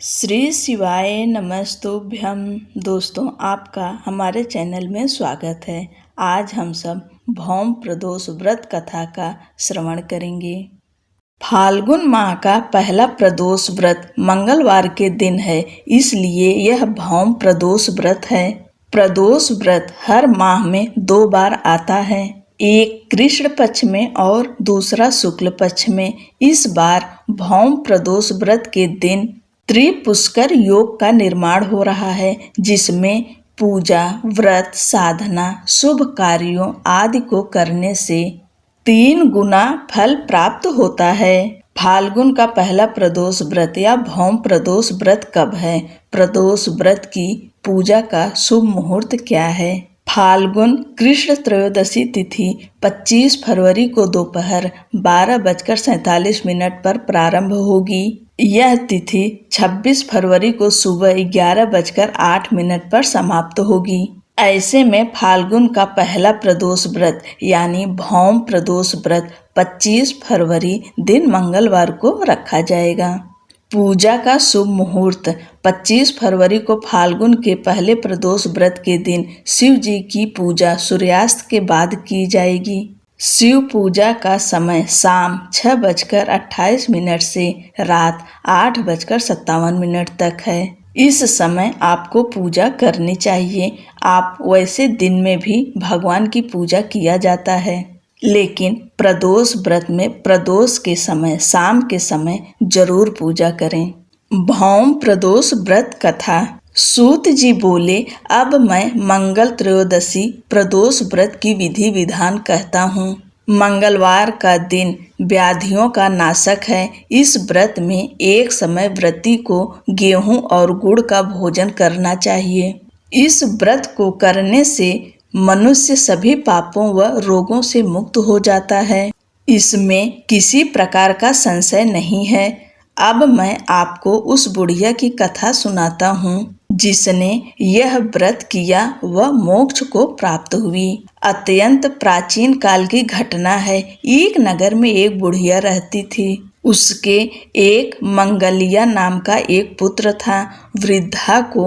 श्री शिवाय नमस्तुभ्यम। दोस्तों, आपका हमारे चैनल में स्वागत है। आज हम सब भौम प्रदोष व्रत कथा का श्रवण करेंगे। फाल्गुन माह का पहला प्रदोष व्रत मंगलवार के दिन है, इसलिए यह भौम प्रदोष व्रत है। प्रदोष व्रत हर माह में 2 बार आता है, एक कृष्ण पक्ष में और दूसरा शुक्ल पक्ष में। इस बार भौम प्रदोष व्रत के दिन त्रिपुष्कर योग का निर्माण हो रहा है, जिसमें पूजा, व्रत, साधना, शुभ कार्यों आदि को करने से 3 गुना फल प्राप्त होता है। फाल्गुन का पहला प्रदोष व्रत या भौम प्रदोष व्रत कब है? प्रदोष व्रत की पूजा का शुभ मुहूर्त क्या है? फाल्गुन कृष्ण त्रयोदशी तिथि 25 फरवरी को दोपहर 12:47 पर प्रारंभ होगी। यह तिथि 26 फरवरी को सुबह 11:08 पर समाप्त होगी। ऐसे में फाल्गुन का पहला प्रदोष व्रत यानी भौम प्रदोष व्रत 25 फरवरी दिन मंगलवार को रखा जाएगा। पूजा का शुभ मुहूर्त 25 फरवरी को फाल्गुन के पहले प्रदोष व्रत के दिन शिव जी की पूजा सूर्यास्त के बाद की जाएगी। शिव पूजा का समय शाम 6:28 से रात 8:57 तक है। इस समय आपको पूजा करनी चाहिए। आप वैसे दिन में भी भगवान की पूजा किया जाता है, लेकिन प्रदोष व्रत में प्रदोष के समय, शाम के समय जरूर पूजा करें। भौम प्रदोष व्रत कथा। सूत जी बोले, अब मैं मंगल त्रयोदशी प्रदोष व्रत की विधि विधान कहता हूँ। मंगलवार का दिन व्याधियों का नाशक है। इस व्रत में एक समय व्रती को गेहूं और गुड़ का भोजन करना चाहिए। इस व्रत को करने से मनुष्य सभी पापों व रोगों से मुक्त हो जाता है। इसमें किसी प्रकार का संशय नहीं है। अब मैं आपको उस बुढ़िया की कथा सुनाता हूँ जिसने यह व्रत किया व मोक्ष को प्राप्त हुई। अत्यंत प्राचीन काल की घटना है। एक नगर में एक बुढ़िया रहती थी। उसके एक मंगलिया नाम का एक पुत्र था। वृद्धा को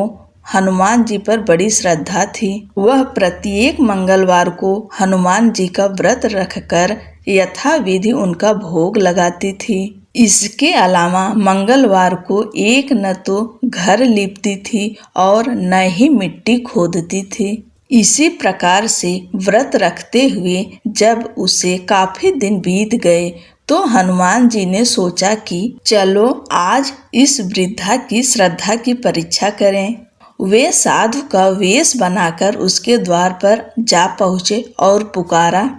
हनुमान जी पर बड़ी श्रद्धा थी। वह प्रत्येक मंगलवार को हनुमान जी का व्रत रखकर यथाविधि उनका भोग लगाती थी। इसके अलावा मंगलवार को एक न तो घर लीपती थी और न ही मिट्टी खोदती थी। इसी प्रकार से व्रत रखते हुए जब उसे काफी दिन बीत गए तो हनुमान जी ने सोचा कि चलो आज इस वृद्धा की श्रद्धा की परीक्षा करें। वे साधु का वेश बनाकर उसके द्वार पर जा पहुँचे और पुकारा,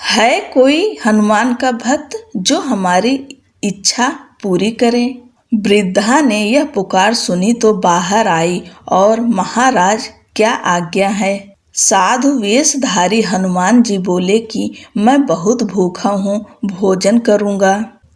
है कोई हनुमान का भक्त जो हमारी इच्छा पूरी करे? वृद्धा ने यह पुकार सुनी तो बाहर आई और महाराज क्या आज्ञा है? साधु वेशधारी हनुमान जी बोले कि मैं बहुत भूखा हूँ, भोजन करूँगा।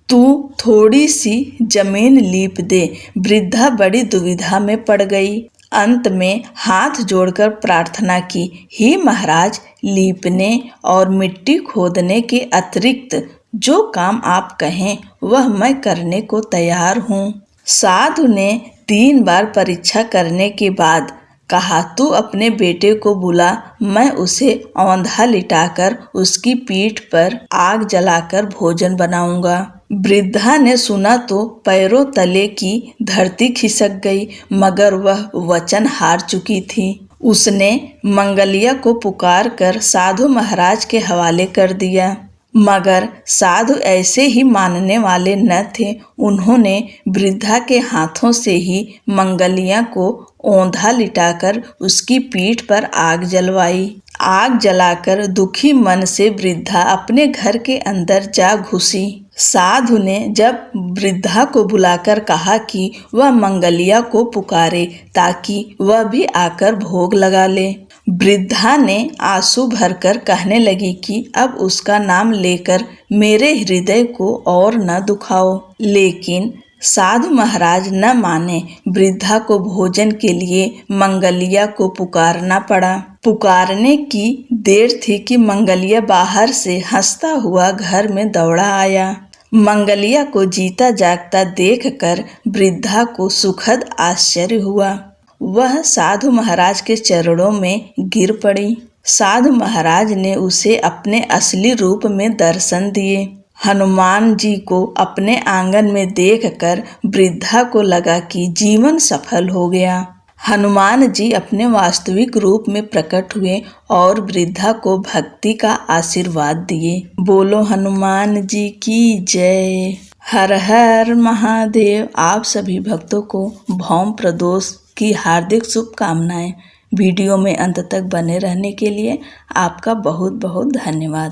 तू थोड़ी सी जमीन लीप दे। वृद्धा बड़ी दुविधा में पड़ गई। अंत में हाथ जोड़कर प्रार्थना की, हे महाराज, लीपने और मिट्टी खोदने के अतिरिक्त जो काम आप कहें वह मैं करने को तैयार हूँ। साधु ने 3 बार परीक्षा करने के बाद कहा, तू अपने बेटे को बुला, मैं उसे औंधा लिटाकर उसकी पीठ पर आग जलाकर भोजन बनाऊंगा। वृद्धा ने सुना तो पैरों तले की धरती खिसक गई, मगर वह वचन हार चुकी थी। उसने मंगलिया को पुकार कर साधु महाराज के हवाले कर दिया, मगर साधु ऐसे ही मानने वाले न थे। उन्होंने वृद्धा के हाथों से ही मंगलिया को औंधा लिटाकर उसकी पीठ पर आग जलवाई। आग जलाकर दुखी मन से वृद्धा अपने घर के अंदर जा घुसी। साधु ने जब वृद्धा को बुलाकर कहा कि वह मंगलिया को पुकारे ताकि वह भी आकर भोग लगा ले। वृद्धा ने आंसू भरकर कहने लगी कि अब उसका नाम लेकर मेरे हृदय को और न दुखाओ। लेकिन साधु महाराज न माने। वृद्धा को भोजन के लिए मंगलिया को पुकारना पड़ा। पुकारने की देर थी कि मंगलिया बाहर से हंसता हुआ घर में दौड़ा आया। मंगलिया को जीता जागता देखकर वृद्धा को सुखद आश्चर्य हुआ। वह साधु महाराज के चरणों में गिर पड़ी। साधु महाराज ने उसे अपने असली रूप में दर्शन दिए। हनुमान जी को अपने आंगन में देखकर वृद्धा को लगा कि जीवन सफल हो गया। हनुमान जी अपने वास्तविक रूप में प्रकट हुए और वृद्धा को भक्ति का आशीर्वाद दिए। बोलो हनुमान जी की जय। हर हर महादेव। आप सभी भक्तों को भौम प्रदोष की हार्दिक शुभकामनाएं। वीडियो में अंत तक बने रहने के लिए आपका बहुत बहुत धन्यवाद।